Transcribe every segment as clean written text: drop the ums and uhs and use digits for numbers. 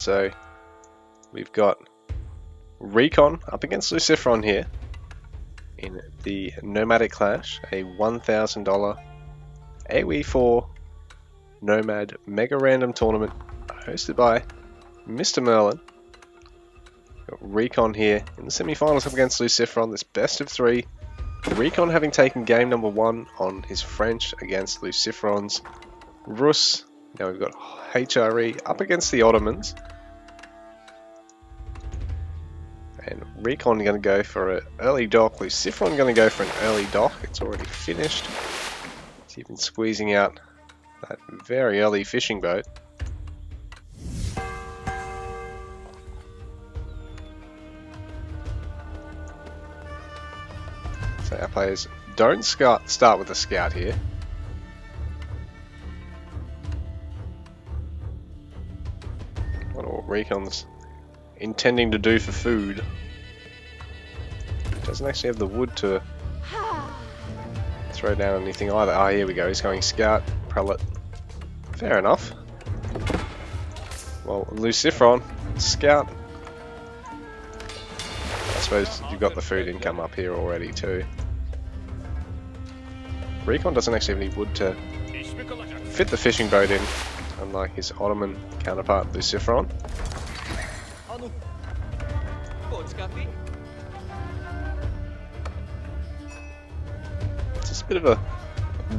So we've got RecoN up against LucifroN here in the Nomadic Clash, a $1,000 AoE4 Nomad Mega Random Tournament hosted by MrMerlin. Got RecoN here in the semi-finals up against LucifroN, this best of 3. RecoN having taken game number 1 on his French against LucifroN's Rus. Now we've got HRE up against the Ottomans. And RecoN going to go for an early dock. LucifroN going to go for an early dock. It's already finished. It's even squeezing out that very early fishing boat. So our players don't start with a scout here. I wonder what RecoN's intending to do for food. Doesn't actually have the wood to throw down anything either. Ah, here we go. He's going scout, prelate. Fair enough. Well, LucifroN, scout. I suppose you've got the food income up here already too. RecoN doesn't actually have any wood to fit the fishing boat in, unlike his Ottoman counterpart LucifroN. It's just a bit of a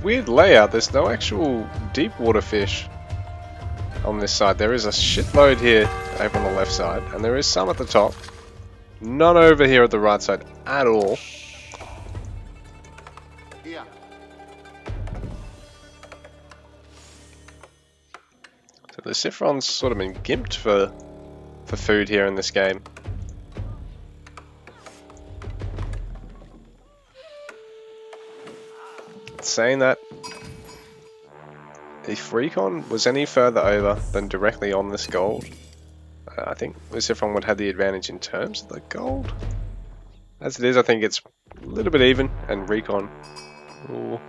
weird layout. There's no actual deep water fish on this side. There is a shitload here over on the left side, and there is some at the top. None over here at the right side at all. Yeah. So LucifroN's sort of been gimped for food here in this game. Saying that, if RecoN was any further over than directly on this gold, I think LucifroN would have the advantage in terms of the gold. As it is, I think it's a little bit even, and RecoN, ooh,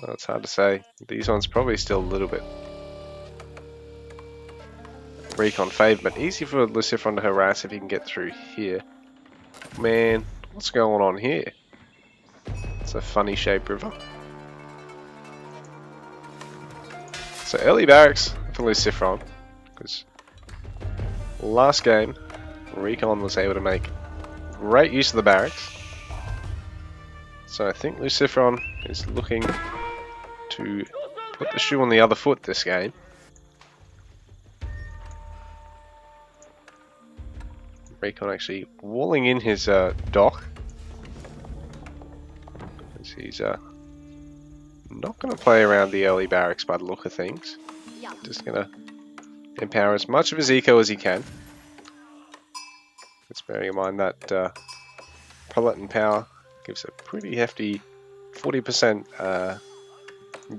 well, it's hard to say. These ones probably still a little bit RecoN favored, but easy for LucifroN to harass if he can get through here. Man, what's going on here? It's a funny shaped river. So early barracks for LucifroN, because last game RecoN was able to make great use of the barracks. So I think LucifroN is looking to put the shoe on the other foot this game. RecoN actually walling in his dock. He's not going to play around the early barracks by the look of things. Just going to empower as much of his eco as he can. Just bearing in mind that prelate and power gives a pretty hefty 40%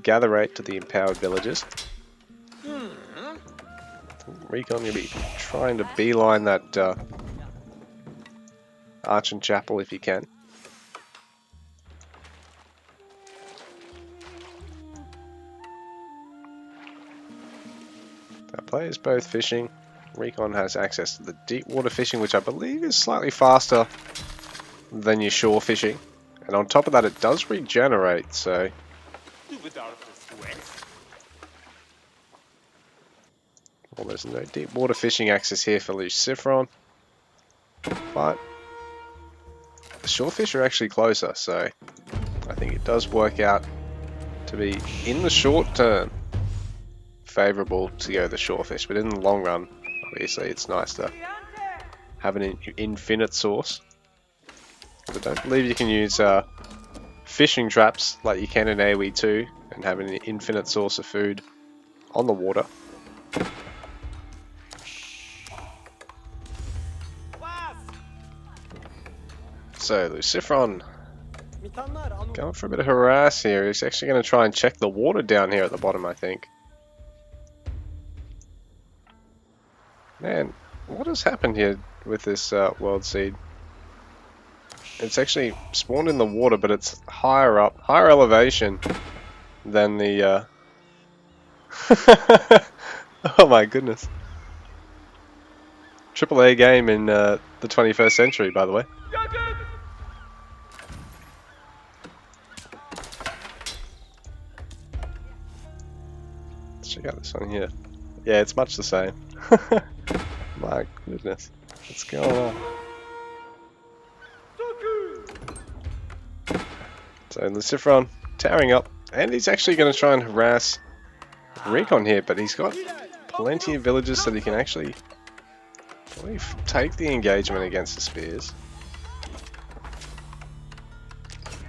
gather rate to the empowered villagers. RecoN going to be trying to beeline that arch and chapel if he can. Our players both fishing. RecoN has access to the deep water fishing, which I believe is slightly faster than your shore fishing. And on top of that, it does regenerate, so well, there's no deep water fishing access here for LucifroN, but the shore fish are actually closer, so I think it does work out to be, in the short term, favourable to go the shore fish, but in the long run, obviously it's nice to have an infinite source. But I don't believe you can use fishing traps like you can in AoE 2 and have an infinite source of food on the water. So LucifroN going for a bit of harass here. He's actually going to try and check the water down here at the bottom, I think. Man, what has happened here with this world seed? It's actually spawned in the water, but it's higher up, higher elevation than the... Oh my goodness. AAA game in the 21st century, by the way. Let's check out this one here. Yeah, it's much the same. My goodness. What's going on? So LucifroN towering up, and he's actually going to try and harass RecoN here, but he's got plenty of villagers that he can actually probably take the engagement against the spears.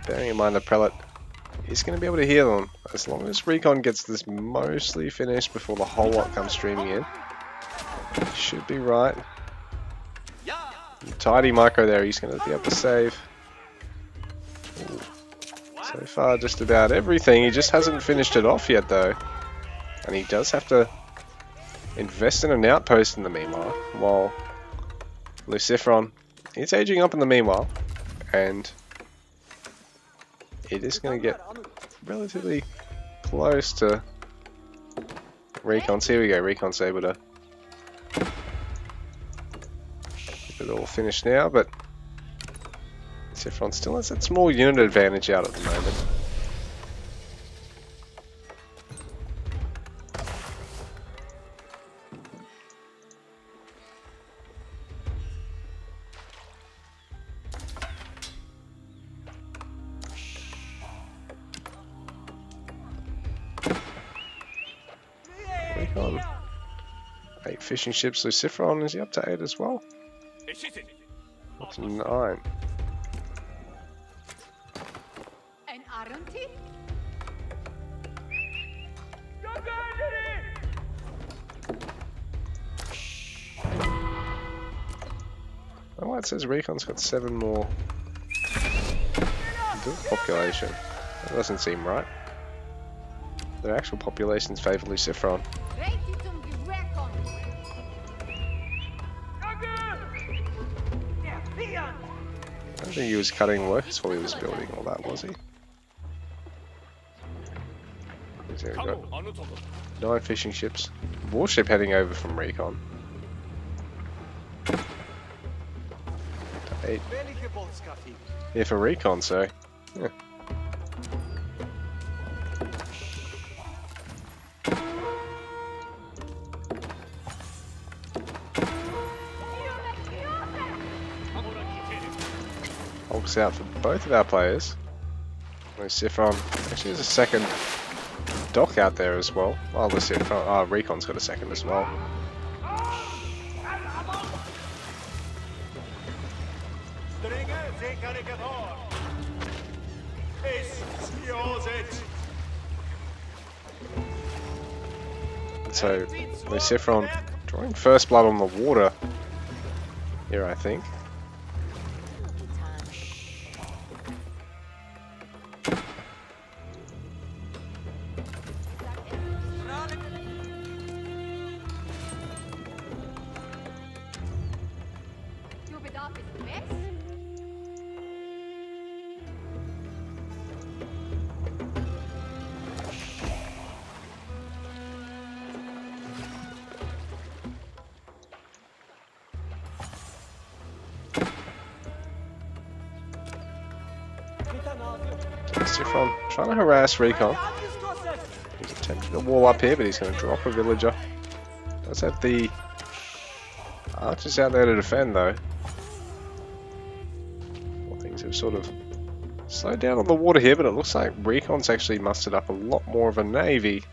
Bearing in mind the prelate is going to be able to heal them as long as RecoN gets this mostly finished before the whole lot comes streaming in. Should be right. Tidy micro there, he's going to be able to save. Ooh. So far just about everything, he just hasn't finished it off yet though. And he does have to invest in an outpost in the meanwhile, while LucifroN is aging up in the meanwhile, and it is going to get relatively close to RecoN. Here we go, RecoN's able to get it all finished now, but LucifroN still has that small unit advantage out at the moment. RecoN, 8 fishing ships. LucifroN, is he up to 8 as well? Up to 9. Oh, it says RecoN's got 7 more population. That doesn't seem right. Their actual populations favour LucifroN. I don't think he was cutting workers while he was building all that, was he? There we go. 9 fishing ships. Warship heading over from RecoN. 8. Yeah, for RecoN, so yeah. Hulk's out for both of our players. LucifroN actually has a second dock out there as well. Oh, RecoN's got a second as well. So LucifroN drawing first blood on the water here, I think. LucifroN trying to harass RecoN. He's attempting to wall up here, but he's going to drop a villager. Does have the archers out there to defend though. Well, things have sort of slowed down on the water here, but it looks like RecoN's actually mustered up a lot more of a navy.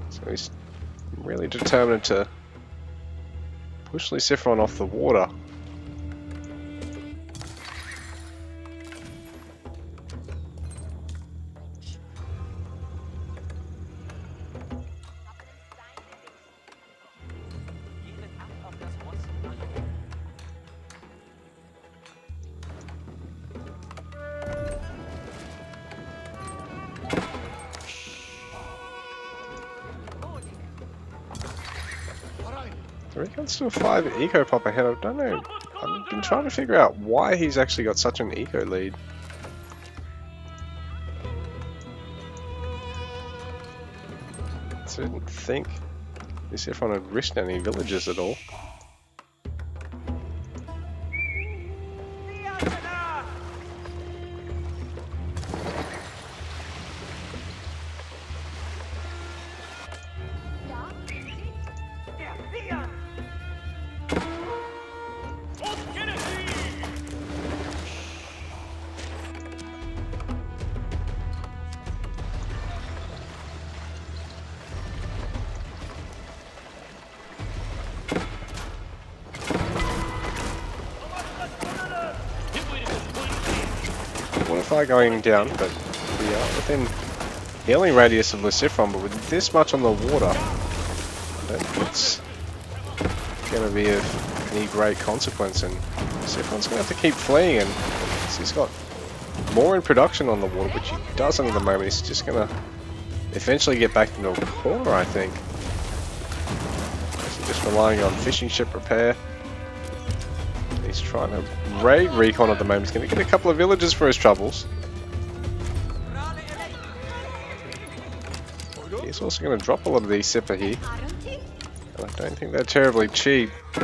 So he's really determined to push LucifroN off the water. RecoN's still 5 eco pop ahead. I don't know. I've been trying to figure out why he's actually got such an eco lead. So I didn't think LucifroN had risked any villages at all. Fortify going down, but we are within healing radius of LucifroN, but with this much on the water, I don't think it's going to be of any great consequence, and LucifroN's going to have to keep fleeing, and he's got more in production on the water, which he doesn't at the moment. He's just going to eventually get back into a corner, I think. He's just relying on fishing ship repair. He's trying to raid RecoN at the moment. He's going to get a couple of villages for his troubles. He's also going to drop a lot of these Sipper here. And I don't think they're terribly cheap. I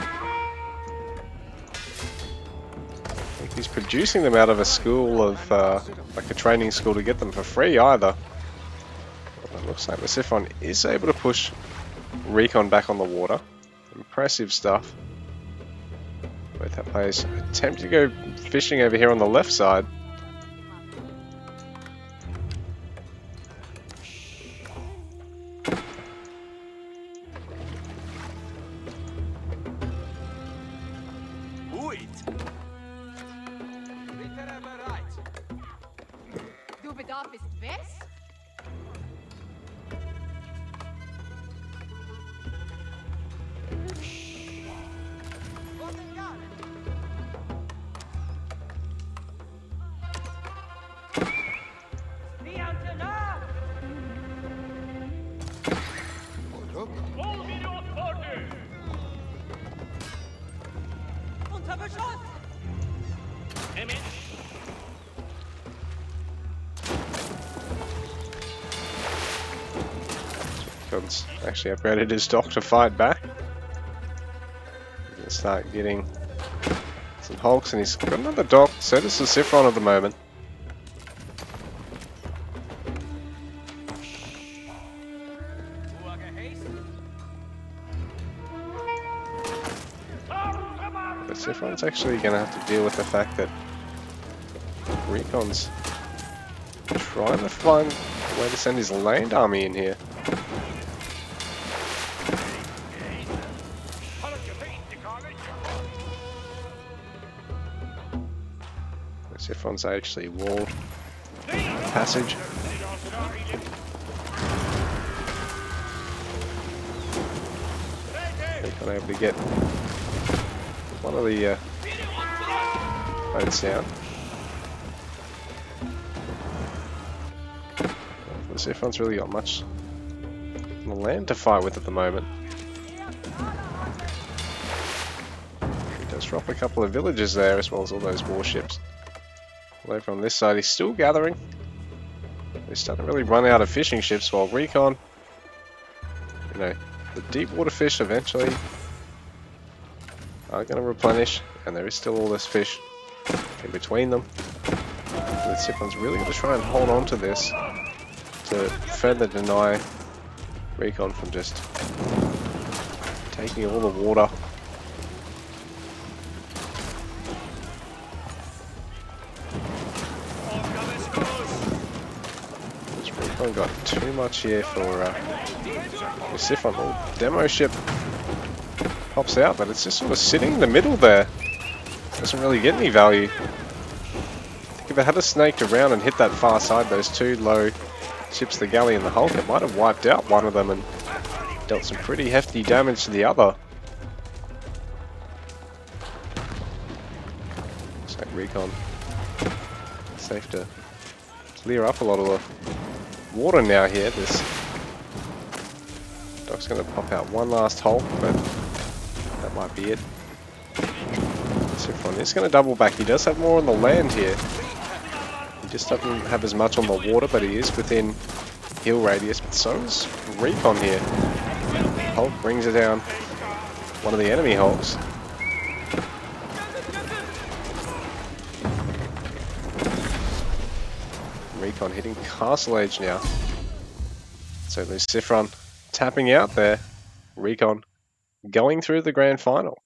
think he's producing them out of a school of, like a training school to get them for free either. Well, it looks like LucifroN is able to push RecoN back on the water. Impressive stuff. Both our players attempt to go fishing over here on the left side. RecoN's actually upgraded his dock to fight back. He's going to start getting some hulks, and he's got another dock. So does LucifroN at the moment. LucifroN's actually going to have to deal with the fact that RecoN's trying to find a way to send his land army in here. LucifroN's actually walled passage. RecoN able to get one of the boats down. LucifroN's really got much on the land to fight with at the moment. He does drop a couple of villages there, as well as all those warships. Well, over on this side, he's still gathering. He's starting to really run out of fishing ships, while RecoN, you know, the deep water fish eventually are going to replenish, and there is still all this fish in between them. LucifroN's really going to try and hold on to this to further deny RecoN from just taking all the water. RecoN got too much here for LucifroN. The demo ship pops out, but it's just sort of sitting in the middle there. Doesn't really get any value. I think if it had snaked around and hit that far side, those two low ships, the galley and the hulk, it might have wiped out one of them and dealt some pretty hefty damage to the other. Looks like RecoN safe to clear up a lot of the water now here. This dock's going to pop out one last hulk, but that might be it. LucifroN is going to double back. He does have more on the land here. He just doesn't have as much on the water, but he is within heal radius. But so is RecoN here. Hulk brings it down one of the enemy hulks. RecoN hitting castle age now. So LucifroN tapping out there. RecoN going through the grand final.